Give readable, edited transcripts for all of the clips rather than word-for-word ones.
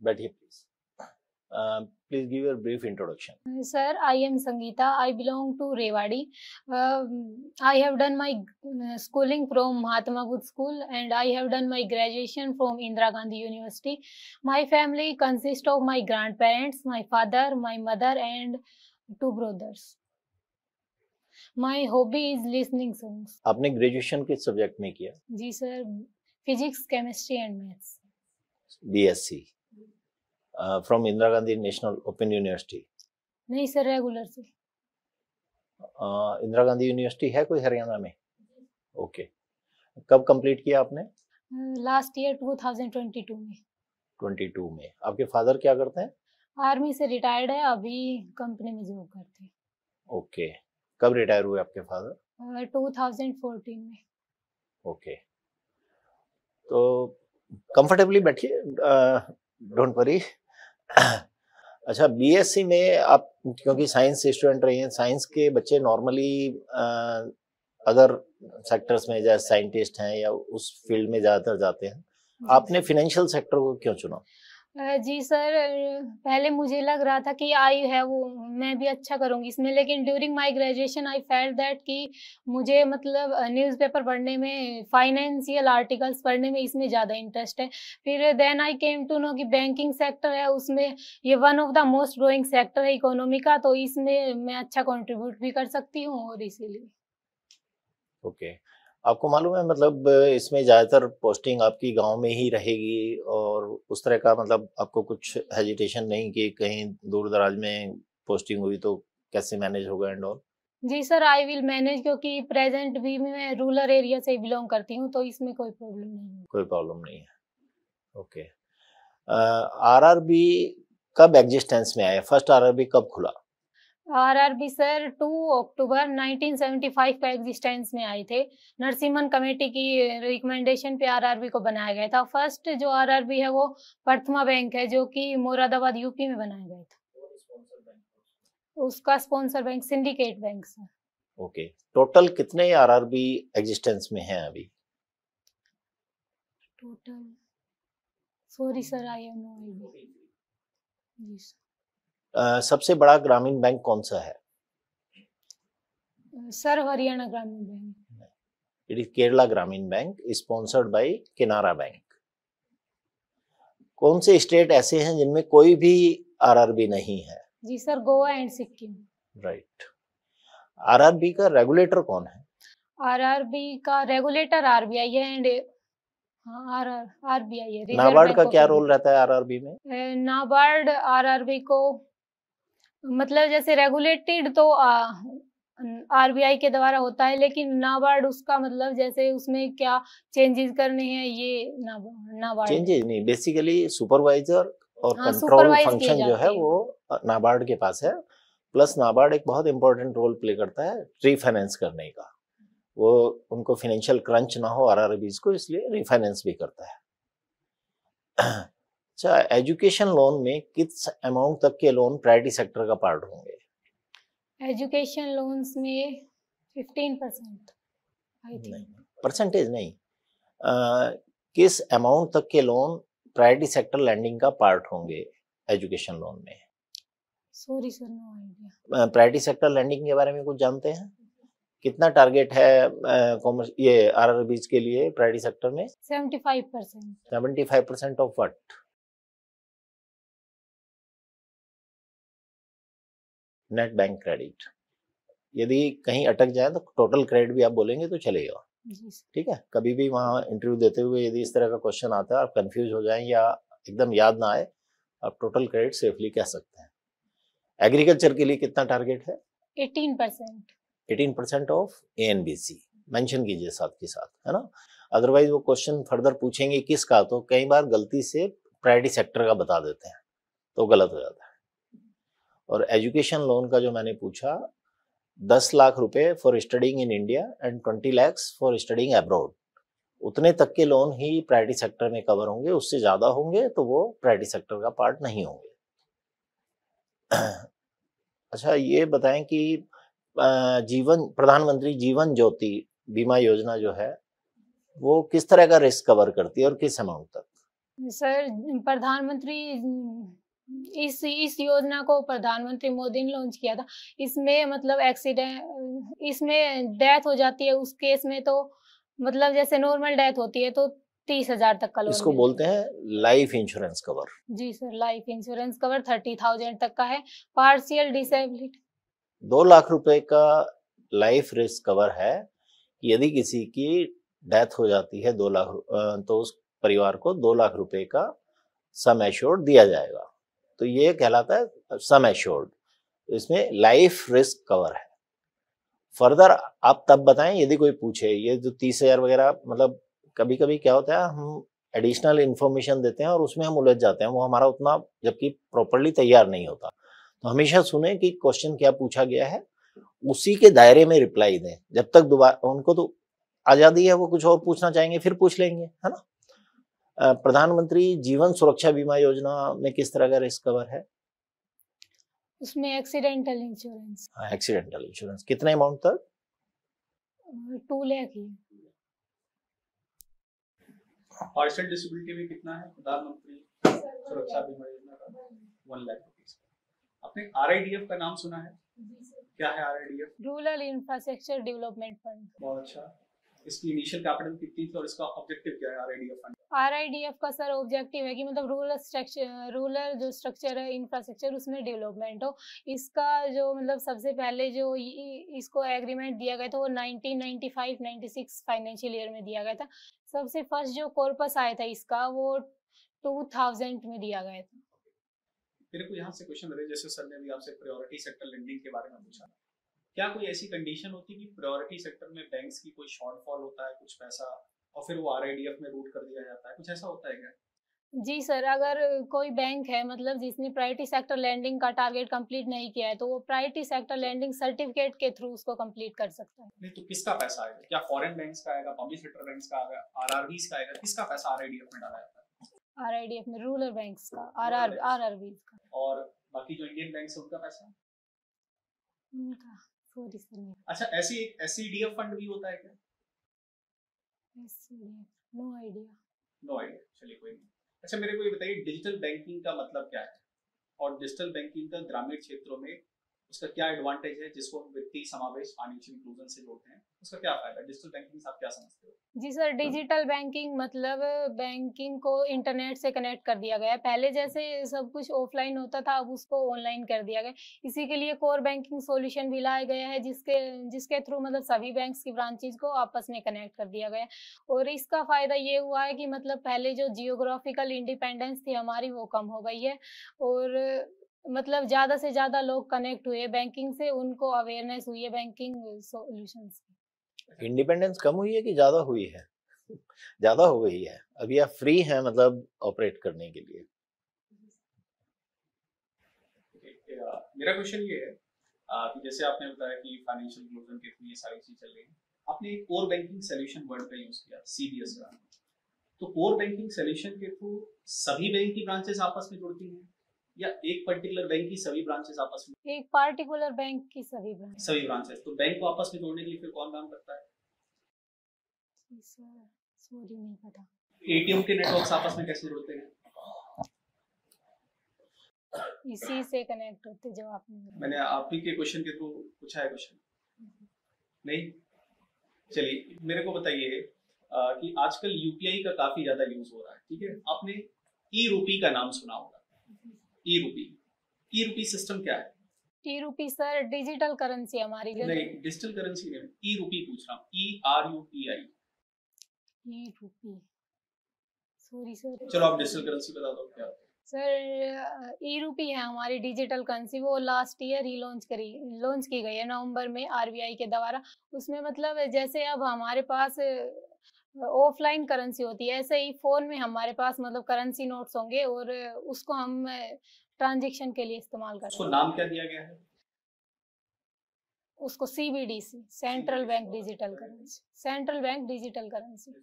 बैठिए please. Please give your brief introduction. Sir, I am Sangeeta. I belong to Rewadi. I have done my schooling from Mahatma Budh School and I have done my graduation from Indira Gandhi University. My family consists of my grandparents, my father, my mother and two brothers. My hobby is listening songs. आपने graduation किस subject में किया? जी sir, physics, chemistry and maths. BSc from Indira Gandhi national open university? नहीं sir, regular से। Indira Gandhi university है कोई हरियाणा में? ओके। कब कंप्लीट किया आपने? लास्ट ईयर 2022 में। 22 में। आपके फादर क्या करते हैं? आर्मी से रिटायर्ड है, अभी कंपनी में जॉब करते हैं। ओके। कब रिटायर हुए आपके फादर? 2014 में। ओके। तो कंफर्टेबली बैठिए, डोंट वरी। अच्छा, बीएससी में आप क्योंकि साइंस स्टूडेंट रही हैं, साइंस के बच्चे नॉर्मली अदर सेक्टर्स में जैसे साइंटिस्ट हैं या उस फील्ड में ज़्यादातर जाते हैं, आपने फिनेंशियल सेक्टर को क्यों चुना? जी सर, पहले मुझे लग रहा था कि मैं भी अच्छा करूंगी इसमें, लेकिन during my graduation I felt that कि मुझे मतलब न्यूज़पेपर पढ़ने में, फाइनेंशियल आर्टिकल्स पढ़ने में इसमें ज़्यादा इंटरेस्ट है। फिर then I came to know कि बैंकिंग सेक्टर है, उसमें ये one of the most growing sector है इकोनॉमी का, तो इसमें मैं अच्छा कंट्रीब्यूट भी कर सकती हूँ और इसीलिए। ओके। आपको मालूम है मतलब इसमें ज़्यादातर पोस्टिंग आपकी गांव में ही रहेगी और उस तरह का मतलब आपको कुछ हेजिटेशन नहीं कि कहीं दूर दराज में पोस्टिंग हुई तो कैसे मैनेज होगा एंड ऑल? जी सर, आई विल मैनेज, क्योंकि प्रेजेंट भी मैं रूरल एरिया से बिलोंग करती हूँ, तो इसमें कोई प्रॉब्लम नहीं है। कोई प्रॉब्लम नहीं है। ओके। आरआरबी कब एग्जिस्टेंस में आया? फर्स्ट आरआरबी कब खुला? आरआरबी सर 2 अक्टूबर 1975 का एग्जिस्टेंस में आए थे। नरसिम्हन कमेटी की रिकमेंडेशन पे आरआरबी को बनाया गया था। फर्स्ट जो आरआरबी है वो प्रथमा बैंक है, जो कि मुरादाबाद यूपी में बनाया गया था। उसका स्पॉन्सर बैंक सिंडिकेट बैंक है। ओके। टोटल कितने आरआरबी एग्जिस्टेंस में हैं अभी? Total sorry sir, I have no idea. जी सर। सबसे बड़ा ग्रामीण बैंक कौन सा है? सर हरियाणा ग्रामीण बैंक। इट इज केरला ग्रामीण bank, sponsored by Canara bank. कौन से स्टेट ऐसे हैं जिनमें कोई भी आरआरबी नहीं है? जी sir, Goa and Sikkim. Right. RRB का रेगुलेटर कौन है? आरआरबी का रेगुलेटर आरबीआई है एंड आरबीआई है। नाबार्ड का क्या रोल रहता है आरआरबी में? नाबार्ड आरआरबी को मतलब जैसे रेगुलेटेड तो आरबीआई के द्वारा होता है, लेकिन नाबार्ड उसका मतलब जैसे उसमें क्या चेंजेस करने हैं, ये नाबार्ड चेंजेस नहीं, बेसिकली सुपरवाइजर और कंट्रोल सुपरवाइज किए फंक्शन जो है जाते हैं। वो नाबार्ड के पास है। प्लस नाबार्ड एक बहुत इंपॉर्टेंट रोल प्ले करता है रीफाइनेंस करने का। वो उनको फाइनेंशियल क्रंच ना हो आरआरबीज को, इसलिए रीफाइनेंस भी करता है। अच्छा, एजुकेशन लोन में किस अमाउंट तक के लोन प्रायोरिटी सेक्टर का पार्ट होंगे? एजुकेशन लोन्स में 15%। आई थिंक परसेंटेज नहीं, किस अमाउंट तक के लोन प्रायोरिटी सेक्टर लैंडिंग का पार्ट होंगे एजुकेशन लोन में? Sorry sir, no idea. Priority sector lending के बारे में कुछ जानते हैं? कितना टारगेट है कॉमर्स ये आरआरबीज के लिए प्रायोरिटी सेक्टर में? 75%। 75% of what? Net bank credit. यदि कहीं अटक जाए तो टोटल क्रेडिट भी आप बोलेंगे तो चलेगा। ठीक है। कभी भी वहाँ इंटरव्यू देते हुए यदि इस तरह का क्वेश्चन आता है, आप कंफ्यूज हो जाएं या एकदम याद ना आए, आप टोटल क्रेडिट सेफली कह सकते हैं। एग्रीकल्चर के लिए कितना टारगेट है? 18%। 18% ऑफ एएनबीसी मेंशन कीजिए साथ के साथ, है ना। अदरवाइज वो क्वेश्चन फर्दर पूछेंगे किसका, तो कई बार गलती से प्रायोरिटी सेक्टर का बता देते हैं तो गलत हो जाता है। और एजुकेशन लोन का जो मैंने पूछा, 10 लाख रुपए for studying in India and 20 lakhs for studying abroad, उतने तक के लोन ही प्रायोरिटी सेक्टर में कवर होंगे। उससे ज्यादा होंगे तो वो प्रायोरिटी सेक्टर का पार्ट नहीं होंगे। अच्छा, ये बताएं कि प्रधानमंत्री जीवन ज्योति बीमा योजना जो है वो किस तरह का रिस्क कवर करती है और किस अमाउंट तक? सर प्रधानमंत्री इस योजना को प्रधानमंत्री मोदी ने लॉन्च किया था। इसमें मतलब इसमें डेथ हो जाती है उस केस में तो मतलब जैसे नॉर्मल डेथ होती है तो 30,000 तक का लोन इसको मिलता बोलते हैं लाइफ इंश्योरेंस कवर। जी सर, लाइफ इंश्योरेंस कवर 30,000 तक का है। पार्शियल डिसेबिलिटी 2 लाख रुपए का लाइफ रिस्क कवर है। यदि किसी की डेथ हो जाती है 2 लाख तो उस परिवार को 2 लाख रुपए का सम एश्योर्ड दिया जाएगा। तो ये कहलाता है सम एश्योर्ड, इसमें लाइफ रिस्क कवर है। फर्दर आप तब बताएं यदि कोई पूछे। ये जो 30,000 वगैरह मतलब कभी कभी क्या होता है, हम एडिशनल इंफॉर्मेशन देते हैं और उसमें हम उलझ जाते हैं, वो हमारा उतना जबकि प्रॉपरली तैयार नहीं होता। तो हमेशा सुने कि क्वेश्चन क्या पूछा गया है, उसी के दायरे में रिप्लाई दें। जब तक दोबारा उनको तो आजादी है, वो कुछ और पूछना चाहेंगे फिर पूछ लेंगे, है ना। प्रधानमंत्री जीवन सुरक्षा बीमा योजना में किस तरह का रिस्क कवर है? उसमें एक्सीडेंटल इंश्योरेंस। एक्सीडेंटल इंश्योरेंस कितने अमाउंट तक? 2 लाख ही। पार्शियल डिसेबिलिटी में कितना है प्रधानमंत्री सुरक्षा बीमा योजना का? 1 लाख रुपीस। आपने RIDF का नाम सुना है? क्या है RIDF? Rural infrastructure development fund. बहुत अच्छा। इसकी इनिशियल कैपिटल कितनी थी और इसका ऑब्जेक्टिव क्या है RIDF फंड? RIDF का सर ऑब्जेक्टिव है कि मतलब रूरल जो स्ट्रक्चर है इंफ्रास्ट्रक्चर उसमें डेवलपमेंट हो। इसका जो मतलब सबसे पहले जो इसको एग्रीमेंट दिया गया था वो 1995-96 फाइनेंशियल ईयर में दिया गया था। सबसे फर्स्ट जो कॉर्पस आया था इसका वो 2000 में दिया गया था। मेरे को यहाँ से क्वेश्चन रहे, जैसे सर ने भी आपसे प्रायोरिटी सेक्टर लेंडिंग के बारे में पूछा, क्या कोई ऐसी कंडीशन होती है कि प्रायोरिटी सेक्टर में बैंक्स की कोई शॉर्टफॉल होता है कुछ पैसा और फिर वो RIDF में रूट कर दिया जाता है, कुछ ऐसा होता है क्या? जी सर, अगर कोई बैंक है मतलब जिसने प्रायोरिटी सेक्टर लैंडिंग का टारगेट कंप्लीट नहीं किया है तो वो प्रायोरिटी सेक्टर लैंडिंग सर्टिफिकेट के थ्रू उसको कंप्लीट कर सकता है। नहीं तो किसका पैसा आएगा? क्या फॉरेन बैंक्स का आएगा, पब्लिक सेक्टर बैंक्स का आएगा, RRBs का आएगा? किसका पैसा RIDF में डाला जाता है? RIDF में रूरल बैंक्स का, RRBs का। और बाकी जो इंडियन बैंक्स है उनका पैसा? उनका सॉरी सर नहीं। अच्छा, ऐसी एक SCDF फंड भी होता है क्या? No idea. नो आइडिया, चलिए कोई नहीं। अच्छा मेरे को ये बताइए, डिजिटल बैंकिंग का मतलब क्या है और डिजिटल बैंकिंग का ग्रामीण क्षेत्रों में उसका क्या एडवांटेज है, जिसको हम वित्तीय समावेश फाइनेंशियल इंक्लूजन से जोड़ते हैं, उसका क्या फायदा है? डिजिटल बैंकिंग से आप क्या समझते हो? जी सर, डिजिटल बैंकिंग मतलब बैंकिंग को इंटरनेट से कनेक्ट कर दिया गया है। पहले जैसे सब कुछ ऑफलाइन होता था, अब उसको ऑनलाइन कर दिया गया। इसी के लिए कोर बैंकिंग सॉल्यूशन भी लाया गया है, जिसके थ्रू मतलब सभी बैंक्स की ब्रांचेज को आपस में कनेक्ट कर दिया गया है। और इसका फायदा ये हुआ है कि मतलब पहले जो जियोग्राफिकल इंडिपेंडेंस थी हमारी वो कम हो गई है और मतलब ज़्यादा से ज़्यादा लोग कनेक्ट हुए बैंकिंग से, उनको अवेयरनेस हुई है बैंकिंग सॉल्यूशंस की। इंडिपेंडेंस कम हुई है कि ज्यादा हुई है? ज्यादा हो गई है। अभी आप फ्री हैं मतलब ऑपरेट करने के लिए। मेरा क्वेश्चन ये है कि जैसे आपने बताया कि फाइनेंशियल इंक्लूजन के थ्रू ये सारी चीज चल रही है, आपने एक कोर बैंकिंग सॉल्यूशन वर्ड का यूज किया, CBS का। तो कोर बैंकिंग सॉल्यूशन के थ्रू सभी बैंक की ब्रांचेस आपस में जुड़ती हैं या एक पर्टिकुलर बैंक की सभी ब्रांचेस आपस में? एक पार्टिकुलर बैंक की सभी ब्रांचेस। तो बैंक को आपस में जोड़ने के लिए फिर कौन काम करता है? सॉरी नहीं पता। ATM के नेटवर्क्स आपस में कैसे जुड़ते हैं? इसी से कनेक्ट होते। जो आपने मैंने आप ही के क्वेश्चन के थ्रू पूछा है क्वेश्चन, नहीं? चलिए मेरे को बताइए कि आजकल UPI का काफी ज्यादा यूज हो रहा है, ठीक है? आपने E-रूपी का नाम सुना होगा। E-रूपी सिस्टम क्या है? E-रूपी सर डिजिटल करेंसी हमारी। नहीं, डिजिटल करेंसी नहीं, E-रूपी पूछ रहा हूँ, ERUPI। E-रूपी, sorry sir. चलो आप डिजिटल करेंसी बता दो क्या होता है। सर E-रूपी है हमारी डिजिटल करेंसी, वो लास्ट ईयर ही लॉन्च की गई है नवंबर में RBI के द्वारा। उसमें मतलब जैसे अब हमारे पास ऑफलाइन करेंसी होती है, ऐसे ही फोन में हमारे पास मतलब करेंसी नोट्स होंगे और उसको हम ट्रांजैक्शन के लिए इस्तेमाल करते हैं। उसको नाम क्या दिया गया है? उसको CBDC, central bank digital currency, central bank digital currency.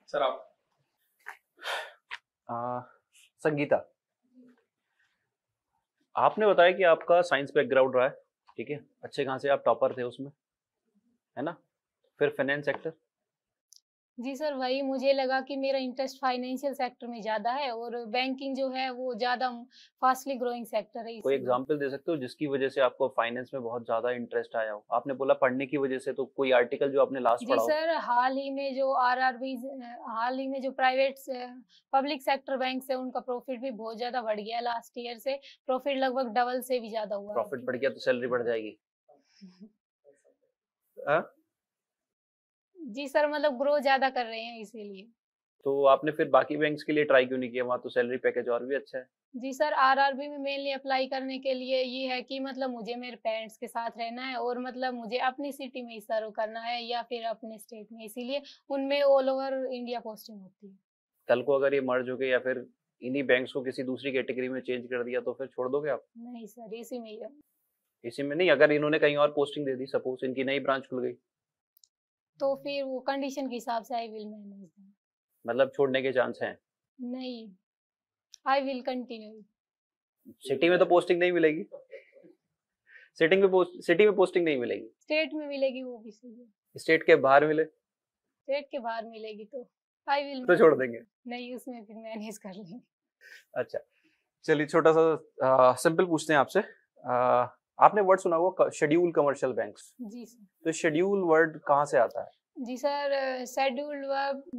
Sir आप? संगीता, आपने बताया कि आपका साइंस बैकग्राउंड रहा है, ठीक है, अच्छे खासे आप टॉपर थे उसमें, है ना? फिर फाइनेंस सेक्टर जी सर, वही मुझे लगा कि मेरा इंटरेस्ट फाइनेंशियल सेक्टर में ज़्यादा है और बैंकिंग जो है वो ज़्यादा फास्टली ग्रोइंग सेक्टर है कोई इसीलिए। एग्जांपल दे सकते हो जिसकी वजह से आपको फाइनेंस में बहुत ज्यादा इंटरेस्ट आया हो? आपने बोला पढ़ने की वजह से, तो कोई आर्टिकल जो आपने लास्ट जी पढ़ा हो? सर, हाल ही में जो हाल ही में जो प्राइवेट पब्लिक सेक्टर बैंक है उनका प्रॉफिट भी बहुत ज़्यादा बढ़ गया लास्ट ईयर से। प्रॉफिट लगभग डबल से भी ज़्यादा हुआ है प्रॉफिट उनकी। बढ़ गया तो सैलरी बढ़ जाएगी। हाँ? जी सर, मतलब ग्रो ज़्यादा कर रहे हैं इसीलिए। तो आपने फिर बाकी बैंक्स के लिए ट्राई क्यों नहीं किया? वहाँ तो सैलरी पैकेज और भी अच्छा है। जी सर, आरआरबी में मेनली अप्लाई करने के लिए ये है कि मतलब मुझे मेरे पेरेंट्स के साथ रहना है और मतलब मुझे अपनी सिटी में ही सर्व करना है या फिर अपने स्टेट में, इसीलिए उनमें ऑल ओवर इंडिया पोस्टिंग होती है। कल को अगर ये मर्ज हो गए या फिर इन्हीं बैंक्स को किसी दूसरी कैटेगरी में चेंज कर दिया तो फिर छोड़ दोगे आप? नहीं सर, इसी में ही है। इसी में नहीं, अगर इन्होंने कहीं और पोस्टिंग दे दी, सपोज इनकी नई ब्रांच खुल गई, तो फिर वो कंडीशन के हिसाब से आई विल मैनेज। मतलब छोड़ने के चांस हैं? नहीं, आई विल कंटिन्यू। सिटी में तो पोस्टिंग नहीं मिलेगी। सिटी में पोस्टिंग नहीं मिलेगी। स्टेट में मिलेगी वो भी सही है। स्टेट के बाहर मिले स्टेट के बाहर मिलेगी तो आई विल तो छोड़ देंगे। नहीं, उसमें फिर मैनेज कर लेंगे। अच्छा, चलिए छोटा सा सिंपल पूछते हैं आपसे। आपने वर्ड सुना होगा शेड्यूल कमर्शियल बैंक्स, जी सर। तो शेड्यूल वर्ड कहाँ से आता है? जी सर,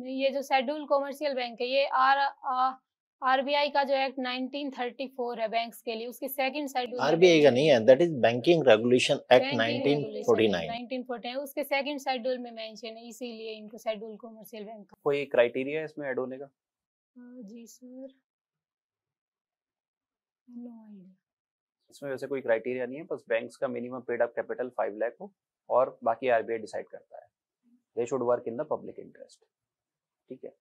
ये जो शेड्यूल कमर्शियल बैंक है ये आरबीआई का जो एक्ट 1934 है बैंक्स के लिए, उसके सेकंड शेड्यूल आरबीआई का नहीं है, that is banking regulation act 1949। 1949 उसके सेकंड शेड्यूल में मेंशन है, इसीलिए इनको शेड्यूल कमर्शियल बैंक का। कोई क्राइटेरिया है इसमें ऐड होने का? जी सर, नो आइडिया। इसमें वैसे कोई क्राइटेरिया नहीं है, बस बैंक्स का minimum paid up capital 5 lakh हो और बाकी आरबीआई डिसाइड करता है। They should work in the public interest. ठीक है।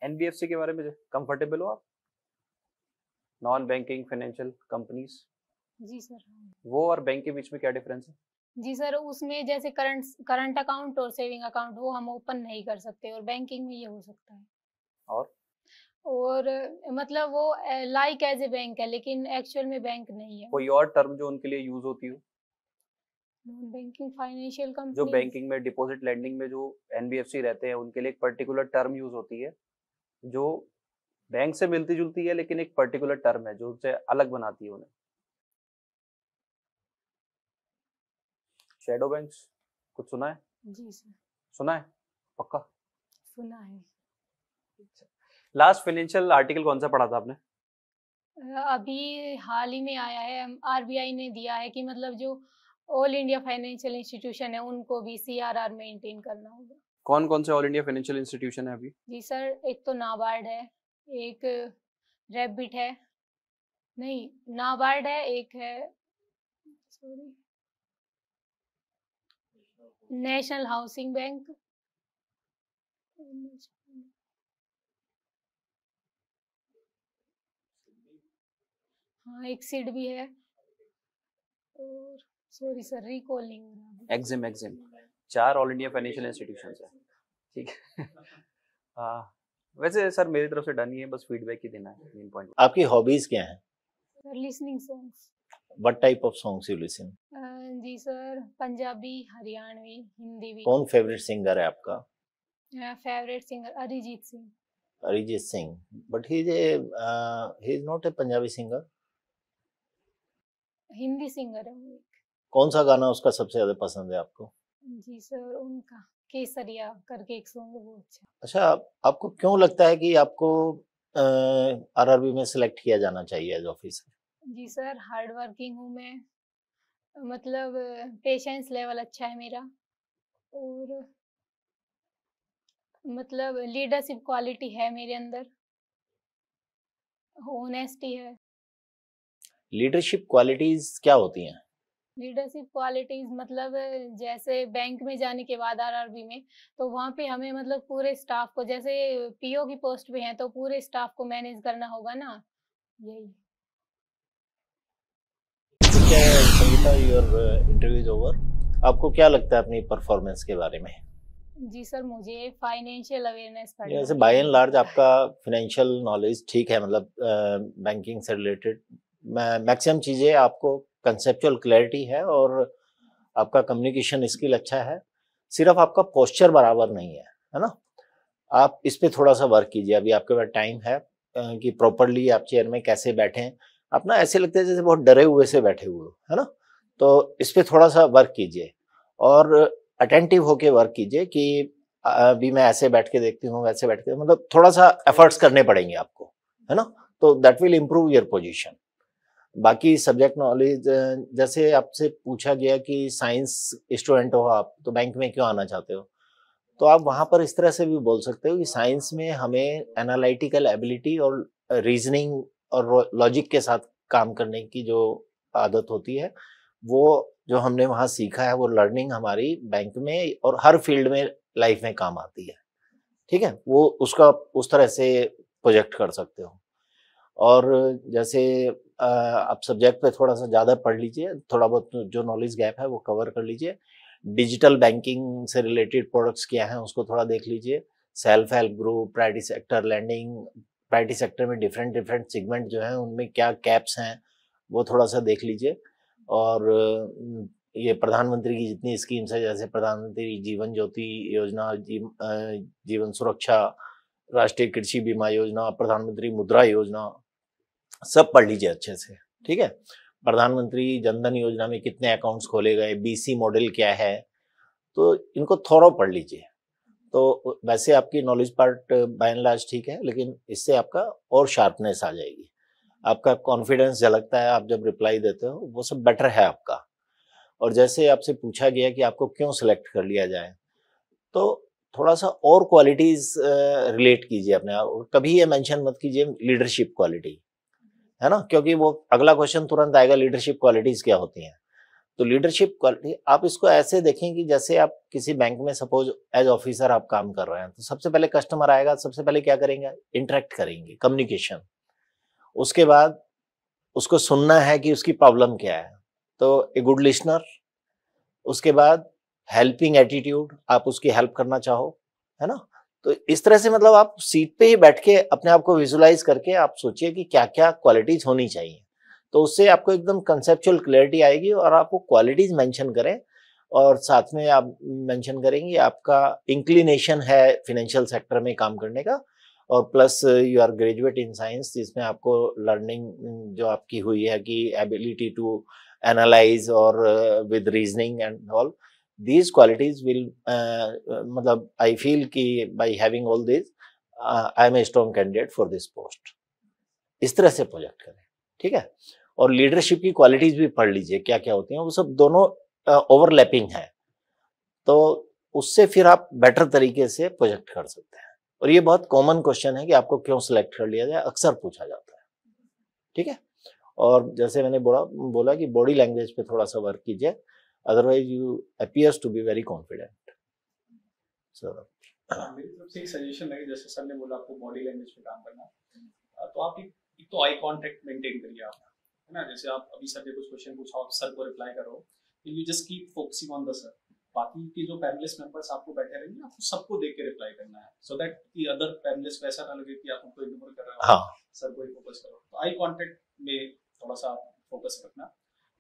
एनबीएफसी के बारे में कंफर्टेबल हो आप? नॉन बैंकिंग फाइनेंशियल कंपनीज, जी सर। वो और बैंक के बीच में क्या डिफरेंस है? जी सर, उसमें जैसे करंट अकाउंट और सेविंग अकाउंट वो हम ओपन नहीं कर सकते और बैंकिंग में ये हो सकता है। और मतलब वो लाइक एज ए बैंक है लेकिन एक्चुअल में बैंक नहीं है। कोई और टर्म जो उनके लिए यूज होती हो? नॉन बैंकिंग फाइनेंशियल कंपनी जो बैंकिंग में डिपॉजिट लेंडिंग में जो एनबीएफसी रहते हैं उनके लिए एक पर्टिकुलर टर्म यूज होती है जो बैंक से मिलती जुलती है, लेकिन एक पर्टिकुलर टर्म है जो उनसे अलग बनाती है उन्हें। शैडो बैंक्स कुछ सुना है? जी सर। सुना है? पक्का सुना है। लास्ट फाइनेंशियल आर्टिकल कौन सा पढ़ा था आपने? अभी हाल ही में आया है, आरबीआई ने दिया है कि मतलब जो ऑल इंडिया फाइनेंशियल इंस्टीट्यूशन है उनको भी सीआरआर मेंटेन करना होगा। कौन कौन से ऑल इंडिया फाइनेंशियल इंस्टीट्यूशन है अभी? जी सर, एक तो नाबार्ड है, एक रैबिट है, नहीं नाबार्ड है, एक है सॉरी नेशनल हाउसिंग बैंक, हाँ एक सीड भी है और सॉरी सर रिकॉल नहीं हो रहा। EXIM 4 all India financial institutions है। ठीक है। वैसे सर मेरी तरफ से डन ही है, बस फीडबैक ही देना है मेन पॉइंट। आपकी हॉबीज क्या हैं? Sir listening songs. What type of songs you listen? जी सर, पंजाबी, हरियाणवी, हिंदी भी। कौन फेवरेट सिंगर है आपका? Favourite singer Arijit Singh. Arijit Singh, but he is not a Punjabi singer. Hindi singer है वो। कौन सा गाना उसका सबसे ज्यादा पसंद है आपको? जी सर, उनका केसरिया करके एक सॉन्ग है वो अच्छा। अच्छा, आपको क्यों लगता है कि आपको आरआरबी में सिलेक्ट किया जाना चाहिए एज ऑफिसर? जी सर, हार्ड वर्किंग हूँ मैं, मतलब पेशेंस लेवल अच्छा है मेरा और मतलब लीडरशिप क्वालिटी है मेरे अंदर, ऑनेस्टी है। लीडरशिप क्वालिटीज क्या होती हैं? लीडरशिप क्वालिटीज मतलब जैसे बैंक में जाने के बाद आरआरबी में, तो वहाँ पे हमें मतलब पूरे स्टाफ को, जैसे पीओ की पोस्ट पे हैं तो पूरे स्टाफ को मैनेज करना होगा ना, यही। ठीक है Sangeeta, your interview is over. आपको क्या लगता है अपनी परफॉर्मेंस के बारे में? जी सर, मुझे फाइनेंशियल अवेयरनेस जैसे बाय एंड लार्ज आपका फाइनेंशियल नॉलेज ठीक है, मतलब बैंकिंग से रिलेटेड मैक्सिमम चीज़ें आपको कंसेप्चुअल क्लैरिटी है और आपका कम्युनिकेशन स्किल अच्छा है, सिर्फ आपका पोस्चर बराबर नहीं है ना। आप इस पे थोड़ा सा वर्क कीजिए। अभी आपके पास टाइम है कि प्रॉपरली आप चेयर में कैसे बैठें। आप ना ऐसे लगता है जैसे बहुत डरे हुए से बैठे हुए हो, है ना। तो इस पे थोड़ा सा वर्क कीजिए और अटेंटिव होके वर्क कीजिए कि अभी मैं ऐसे बैठ के देखती हूँ, वैसे बैठ के, मतलब थोड़ा सा एफर्ट्स करने पड़ेंगे आपको, है ना। तो that will improve your position. बाकी सब्जेक्ट नॉलेज, जैसे आपसे पूछा गया कि साइंस स्टूडेंट हो आप, तो बैंक में क्यों आना चाहते हो, तो आप वहाँ पर इस तरह से भी बोल सकते हो कि साइंस में हमें एनालिटिकल एबिलिटी और रीजनिंग और लॉजिक के साथ काम करने की जो आदत होती है, वो जो हमने वहाँ सीखा है, वो लर्निंग हमारी बैंक में और हर फील्ड में लाइफ में काम आती है। ठीक है, वो उसका उस तरह से प्रोजेक्ट कर सकते हो। और जैसे आप सब्जेक्ट पे थोड़ा सा ज़्यादा पढ़ लीजिए, थोड़ा बहुत जो नॉलेज गैप है वो कवर कर लीजिए। डिजिटल बैंकिंग से रिलेटेड प्रोडक्ट्स क्या हैं उसको थोड़ा देख लीजिए। Self help group, private sector lending, private sector में डिफरेंट डिफरेंट सेगमेंट जो हैं उनमें क्या कैप्स हैं वो थोड़ा सा देख लीजिए। और ये प्रधानमंत्री की जितनी स्कीम्स है, जैसे प्रधानमंत्री जीवन ज्योति योजना, जीवन सुरक्षा, राष्ट्रीय कृषि बीमा योजना, प्रधानमंत्री मुद्रा योजना, सब पढ़ लीजिए अच्छे से। ठीक है, प्रधानमंत्री जनधन योजना में कितने अकाउंट्स खोले गए, बीसी मॉडल क्या है, तो इनको थोड़ा पढ़ लीजिए। तो वैसे आपकी knowledge part by and large ठीक है, लेकिन इससे आपका और शार्पनेस आ जाएगी, आपका कॉन्फिडेंस झलकता है, आप जब रिप्लाई देते हो वो सब बेटर है आपका। और जैसे आपसे पूछा गया कि आपको क्यों सिलेक्ट कर लिया जाए, तो थोड़ा सा और क्वालिटीज रिलेट कीजिए अपने आप। कभी ये मेंशन मत कीजिए लीडरशिप क्वालिटी, है ना, क्योंकि वो अगला क्वेश्चन तुरंत आएगा, लीडरशिप क्वालिटीज क्या होती हैं। तो लीडरशिप क्वालिटी आप इसको ऐसे देखें कि जैसे आप किसी बैंक में सपोज एज ऑफिसर आप काम कर रहे हैं, तो सबसे पहले कस्टमर आएगा, सबसे पहले क्या करेंगे, इंटरेक्ट करेंगे, कम्युनिकेशन। उसके बाद उसको सुनना है कि उसकी प्रॉब्लम क्या है, तो ए गुड लिसनर। उसके बाद हेल्पिंग एटीट्यूड, आप उसकी हेल्प करना चाहो, है ना। तो इस तरह से मतलब आप सीट पे ही बैठ के अपने आप को विजुलाइज करके आप सोचिए कि क्या क्या क्वालिटीज होनी चाहिए, तो उससे आपको एकदम कंसेप्चुअल क्लैरिटी आएगी। और आपको क्वालिटीज मेंशन करें और साथ में आप मेंशन करेंगे आपका इंक्लिनेशन है फिनेंशियल सेक्टर में काम करने का, और plus you are graduate in science, जिसमें आपको लर्निंग जो आपकी हुई है कि एबिलिटी टू एनालाइज और with reasoning and all these qualities will मतलब I feel कि by having all this I am a strong candidate for this post। इस तरह से प्रोजेक्ट करें, ठीक है। और लीडरशिप की क्वालिटीज भी पढ़ लीजिए क्या क्या होती हैं, वो सब दोनों ओवरलैपिंग है, तो उससे फिर आप बेटर तरीके से प्रोजेक्ट कर सकते हैं। और ये बहुत कॉमन क्वेश्चन है कि आपको क्यों सिलेक्ट कर लिया जाए, अक्सर पूछा जाता है, ठीक है। और जैसे मैंने बोला कि बॉडी लैंग्वेज पे थोड़ा सा वर्क कीजिए, otherwise you appears to be very confident। so मेरी तरफ से एक सजेशन है, जैसे सर ने बोला आपको बॉडी लैंग्वेज पे काम करना, तो आप एक तो आई कांटेक्ट मेंटेन करिए आप, है ना। जैसे आप अभी सर ने कुछ क्वेश्चन पूछा, आप सर को रिप्लाई करो, you just keep focusing on the sir. बाकी के जो पैनलिस्ट मेंबर्स आपको बैठे रहेंगे, आपको सबको देख के रिप्लाई करना है, सो दैट कि अदर पैनलिस्ट ऐसा ना लगे कि आप उनको इग्नोर कर रहे हो। हाँ, सर को ही फोकस करो। तो आई कांटेक्ट में थोड़ा सा फोकस रखना।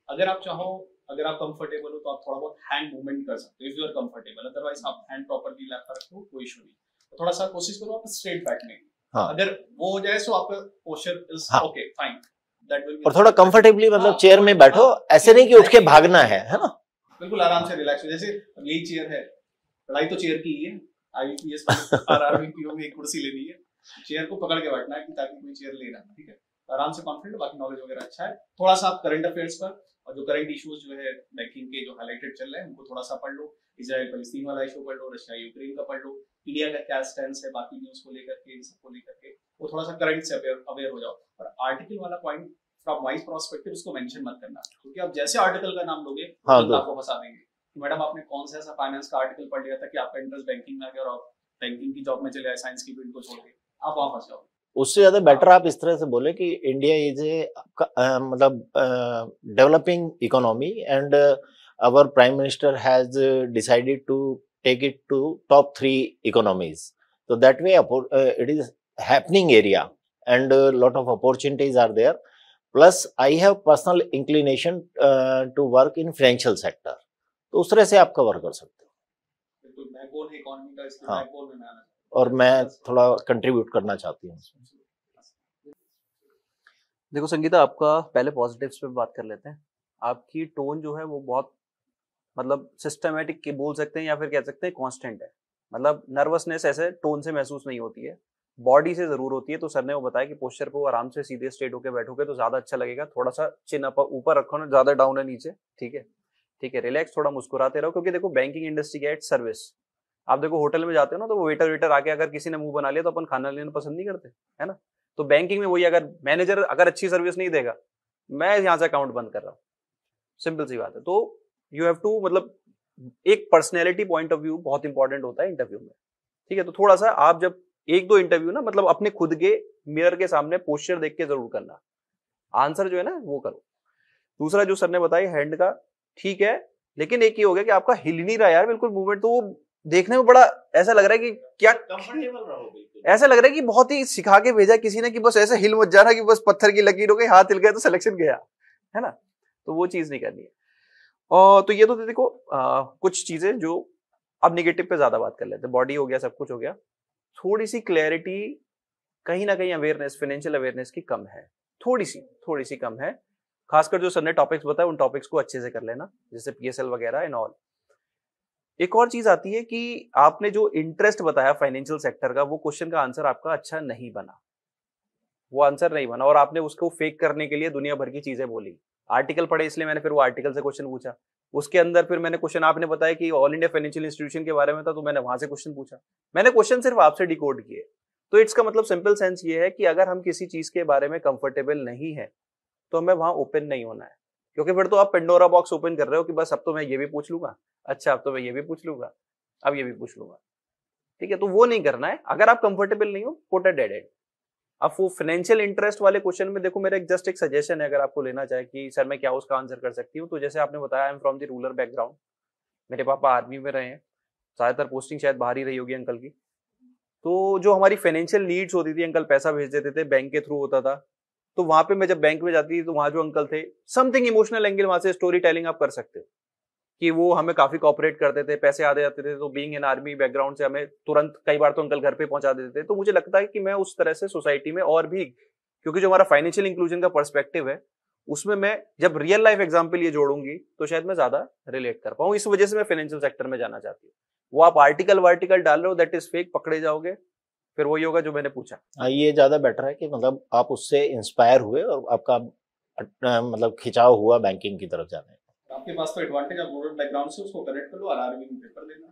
अगर आप चाहो, अगर आप कंफर्टेबल हो तो आप थोड़ा बहुत हैंड मूवमेंट कर सकते हो if you are comfortable, otherwise आप हैंड प्रॉपर्ली लैप पर रखो, कोई इशू नहीं। तो थोड़ा सा कोशिश करो आप स्ट्रेट बैठने की। हाँ, अगर वो हो जाए तो आपका posture is okay fine, that will be. और थोड़ा कंफर्टेबली मतलब चेयर में बैठो, ऐसे नहीं कि उठ के भागना है ना। बिल्कुल आराम से रिलैक्स हो। जैसे यही चेयर है, पढ़ाई तो चेयर की ही है, आईपीएस आरआरबी पीओ में एक कुर्सी लेनी है, चेयर को पकड़ के बैठना है कि ताकि कोई चेयर ले ना, ठीक है। आराम से कॉन्फिडेंट, बाकी नॉलेज वगैरह अच्छा है। थोड़ा सा आप करंट अफेयर्स पर और जो करंट इश्यूज जो है बैंकिंग के जो हाईलाइटेड चल रहे हैं उनको थोड़ा सा पढ़ लो। इजराइल फलस्तीन वाला इशू पढ़ लो, रशिया यूक्रेन का पढ़ लो, इंडिया का क्या स्टैंड है बाकी न्यूज को लेकर के, इन सबको लेकर के वो थोड़ा सा करंट से अवेयर हो जाओ। और आर्टिकल वाला पॉइंट फ्रॉम वाइज प्रोस्पेक्टिव उसको मेंशन मत करना, क्योंकि आप जैसे आर्टिकल का नाम लोगे तो आपको फंसा देंगे कि मैडम आपने कौन सा ऐसा फाइनेंस का आर्टिकल पढ़ लिया था कि आपका इंटरेस्ट बैंकिंग में आ गया और आप बैंकिंग की जॉब में चले आए, साइंस की फील्ड को छोड़ के, आप वहां फंस जाओगे। उससे ज्यादा बेटर आप इस तरह से बोले कि इंडिया इज ए मतलब developing economy and our prime minister has decided to take it to top 3 economies, तो that way it is happening area and lot of opportunities are there. Plus I have personal inclination to work in financial sector, तो उस तरह से आप cover कर सकते हो। बिल्कुल बैकबोन है इकोनॉमी का, इसके हाँ। बैकबोन में मैं आना और मैं थोड़ा कंट्रीब्यूट करना चाहती हूँ उसमें। देखो संगीता, आपका पहले पॉजिटिव्स पे बात कर लेते हैं। आपकी टोन जो है वो बहुत मतलब सिस्टमेटिक के बोल सकते हैं या फिर कह सकते हैं कांस्टेंट है। मतलब नर्वसनेस ऐसे टोन से महसूस नहीं होती है, बॉडी से जरूर होती है। तो सर ने वो बताया कि पोस्चर पे वो आराम से सीधे स्ट्रेट होकर बैठोगे तो ज्यादा अच्छा लगेगा। थोड़ा सा चिन ऊपर रखो ना, ज्यादा डाउन है नीचे, ठीक है, ठीक है, रिलैक्स, थोड़ा मुस्कुराते रहो। क्योंकि देखो बैंकिंग इंडस्ट्री का एट सर्विस। आप देखो होटल में जाते हो ना, तो वो वेटर आके अगर किसी ने मुंह बना लिया तो अपन खाना लेना पसंद नहीं करते, है ना। तो बैंकिंग में वही, अगर मैनेजर अगर अच्छी सर्विस नहीं देगा, मैं यहाँ से अकाउंट बंद कर रहा हूँ, सिंपल सी बात है। तो यू हैव टू, मतलब एक पर्सनैलिटी पॉइंट ऑफ व्यू बहुत इंपॉर्टेंट होता है इंटरव्यू में, ठीक है। तो थोड़ा सा आप जब एक दो इंटरव्यू ना, मतलब अपने खुद के मिरर के सामने पोस्चर देख के जरूर करना, आंसर जो है ना वो करो। दूसरा जो सर ने बताया हैंड का, ठीक है, लेकिन एक ही हो गया कि आपका हिल नहीं रहा यार बिल्कुल मूवमेंट, तो वो देखने में बड़ा ऐसा लग रहा है कि क्या कंफर्टेबल रहो बिल्कुल। ऐसा लग रहा है कि बहुत ही सिखा के भेजा किसी ने कि बस ऐसे हिल मत जाना कि बस पत्थर की लकीर हो गई, हाथ हिल गया तो सिलेक्शन गया, है ना। तो वो चीज नहीं करनी है। और तो ये तो देखो कुछ चीजें जो, अब निगेटिव पे ज्यादा बात कर लेते हैं। बॉडी हो गया, सब कुछ हो गया, थोड़ी सी क्लैरिटी, कहीं ना कहीं अवेयरनेस, फाइनेंशियल अवेयरनेस की कम है, थोड़ी सी कम है। खासकर जो सर ने टॉपिक्स बताए उन टॉपिक्स को अच्छे से कर लेना, जैसे पीएसएल वगैरह एंड ऑल। एक और चीज आती है कि आपने जो इंटरेस्ट बताया फाइनेंशियल सेक्टर का, वो क्वेश्चन का आंसर आपका अच्छा नहीं बना, वो आंसर नहीं बना, और आपने उसको फेक करने के लिए दुनिया भर की चीजें बोली। आर्टिकल पढ़े इसलिए मैंने फिर वो आर्टिकल से क्वेश्चन पूछा, उसके अंदर फिर मैंने क्वेश्चन, आपने बताया कि ऑल इंडिया फाइनेंशियल इंस्टीट्यूशन के बारे में था, तो मैंने वहां से क्वेश्चन पूछा। मैंने क्वेश्चन सिर्फ आपसे डिकोड किए। तो इसका मतलब सिंपल सेंस ये है कि अगर हम किसी चीज के बारे में कंफर्टेबल नहीं है तो हमें वहां ओपन नहीं होना है। क्योंकि फिर तो आप पेंडोरा बॉक्स ओपन कर रहे हो कि बस अब तो मैं ये भी पूछ लूंगा, अच्छा अब तो मैं ये भी पूछ लूंगा, अब ये भी पूछ लूंगा, ठीक है। तो वो नहीं करना है। अगर आप कंफर्टेबल नहीं हो, पुट अ डेड एंड। अब वो फाइनेंशियल इंटरेस्ट वाले क्वेश्चन में देखो, मेरा जस्ट एक सजेशन है, अगर आपको लेना चाहे कि सर मैं क्या उसका आंसर कर सकती हूँ, तो जैसे आपने बताया I am from the rural background, मेरे पापा आर्मी में रहे हैं, ज्यादातर पोस्टिंग शायद बाहर ही रही होगी अंकल की। तो जो हमारी फाइनेंशियल नीड्स होती थी, अंकल पैसा भेज देते थे, बैंक के थ्रू होता था। तो वहां पे मैं जब बैंक में जाती थी तो वहां जो अंकल थे, समथिंग इमोशनल एंगल, वहां से स्टोरी टेलिंग आप कर सकते हो कि वो हमें काफी कॉपरेट करते थे, पैसे आते जाते थे, तो बीइंग इन आर्मी बैकग्राउंड से हमें तुरंत कई बार तो अंकल घर पे पहुंचा देते थे। तो मुझे लगता है कि मैं उस तरह से सोसाइटी में और भी, क्योंकि जो हमारा फाइनेंशियल इंक्लूजन का पर्सपेक्टिव है, उसमें मैं जब रियल लाइफ एग्जांपल ये जोड़ूंगी तो शायद मैं ज्यादा रिलेट कर पाऊं। इस वजह से मैं फाइनेंशियल सेक्टर में जाना चाहती हूँ। वो आप आर्टिकल वार्टिकल डाल रहे हो, दैट इज फेक, पकड़े जाओगे, फिर वही होगा जो मैंने पूछा। हाँ, ये ज्यादा बेटर है कि मतलब आप उससे इंस्पायर हुए और आपका मतलब खिंचाव हुआ बैंकिंग की तरफ जाने। आपके पास तो एडवांटेज, आप रूरल बैकग्राउंड से उसको कनेक्ट कर लो और आर्मी में पेपर देना।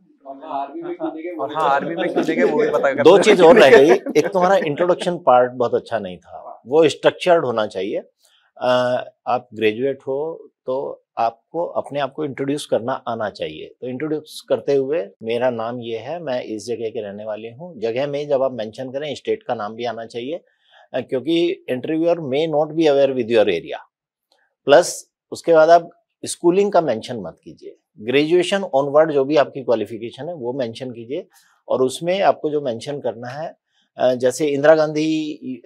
आर्मी में कूदेंगे वो, हाँ आर्मी में कूदेंगे वो भी पता कर। दो चीज और रह गई। एक तुम्हारा इंट्रोडक्शन पार्ट बहुत अच्छा नहीं था, वो स्ट्रक्चर्ड होना चाहिए। आप ग्रेजुएट हो तो आपको अपने आप को इंट्रोड्यूस करना आना चाहिए। तो इंट्रोड्यूस करते हुए मेरा नाम ये है, मैं इस जगह के रहने वाली हूँ, जगह में जब आप मेंशन करें स्टेट का नाम भी आना चाहिए, क्योंकि interviewer may not be aware with your area. Plus उसके बाद आप स्कूलिंग का मेंशन मत कीजिए, ग्रेजुएशन ऑनवर्ड जो भी आपकी क्वालिफिकेशन है वो मेंशन कीजिए। और उसमें आपको जो मेंशन करना है, जैसे इंदिरा गांधी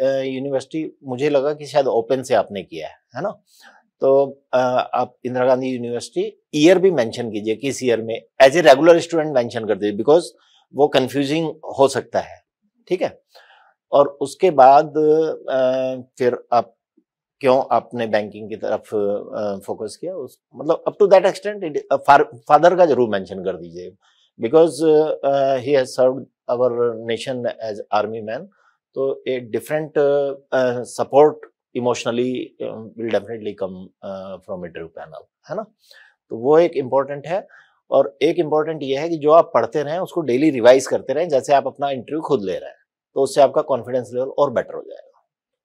यूनिवर्सिटी, मुझे लगा कि शायद ओपन से आपने किया है ना। तो आप इंदिरा गांधी यूनिवर्सिटी ईयर भी मेंशन कीजिए, किस ईयर में, as a regular student mention कर दीजिए, बिकॉज वो कंफ्यूजिंग हो सकता है, ठीक है। और उसके बाद फिर आप क्यों आपने बैंकिंग की तरफ फोकस किया, उस मतलब up to that extent father का जरूर मेंशन कर दीजिए, because he has served our nation as army man. तो a different support emotionally will definitely come from interview panel, है ना। तो वो एक इम्पोर्टेंट है। और एक इम्पोर्टेंट ये है कि जो आप पढ़ते रहें उसको डेली रिवाइज करते रहें, जैसे आप अपना इंटरव्यू खुद ले रहे हैं, तो उससे आपका कॉन्फिडेंस लेवल और बेटर हो जाएगा।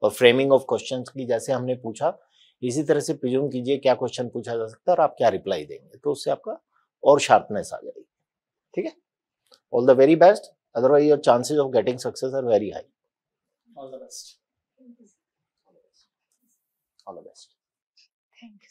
और फ्रेमिंग ऑफ क्वेश्चंस की, जैसे हमने पूछा इसी तरह से प्रिज्यूम कीजिए क्या क्वेश्चन पूछा जा सकता है और आप क्या रिप्लाई देंगे, तो उससे आपका और शार्पनेस आ जाएगी, ठीक है। All the very best, otherwise your chances of getting success are very high. All the best. All the best. Thank you.